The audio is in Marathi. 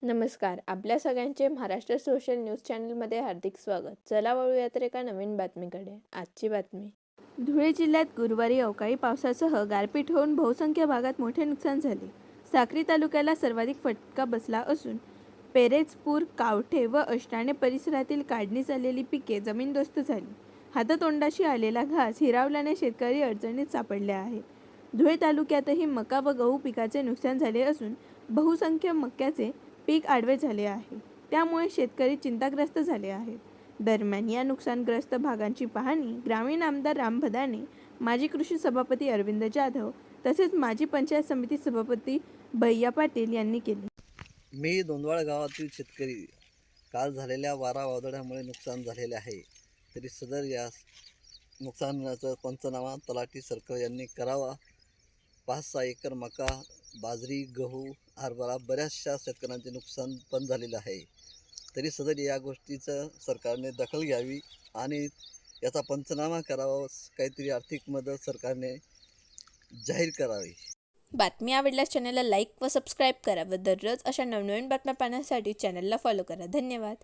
नमस्कार. आपल्या सगळ्यांचे महाराष्ट्र सोशल न्यूज चॅनलमध्ये हार्दिक स्वागत. चला वळूया तर एका नवीन बातमीकडे. आजची बातमी. धुळे जिल्ह्यात गुरुवारी अवकाळी पावसासह गारपीट होऊन बहुसंख्य भागात मोठे नुकसान झाले. साक्री तालुक्याला सर्वाधिक फटका बसला असून पेरेजपूर, कावठे व अष्टाणे परिसरातील काढणी झालेली पिके जमीनदोस्त झाली. हातातोंडाशी आलेला घास हिरावल्याने शेतकरी अडचणीत सापडले आहेत. धुळे तालुक्यातही मका व गहू पिकाचे नुकसान झाले असून बहुसंख्य मक्याचे पीक आडवे झाले आहे. त्यामुळे शेतकरी चिंताग्रस्त झाले आहेत. दरम्यान या नुकसानग्रस्त भागांची पाहणी ग्रामीण आमदार राम भदाणे, माजी कृषी सभापती अरविंद जाधव तसेच माजी पंचायत समिती सभापती भैया पाटील यांनी केली. मी दोंदवाळ गावातील शेतकरी. काल झालेल्या वारा वादळामुळे नुकसान झालेले आहे. तरी सदर या नुकसानाचा पंचनामा तलाठी सर्कल यांनी करावा. 5-6 एकर मका, बाजरी, गहू, हरभरा बऱ्याचशा शेतकऱ्यांचे नुकसान पण झालेलं आहे. तरी सदर या गोष्टीचं सरकारने दखल घ्यावी आणि याचा पंचनामा करावा. काहीतरी आर्थिक मदत सरकारने जाहीर करावी. बातमी आवडल्यास चॅनलला लाईक व सबस्क्राईब करा व दररोज अशा नवनवीन बातम्या पाहण्यासाठी चॅनलला फॉलो करा. धन्यवाद.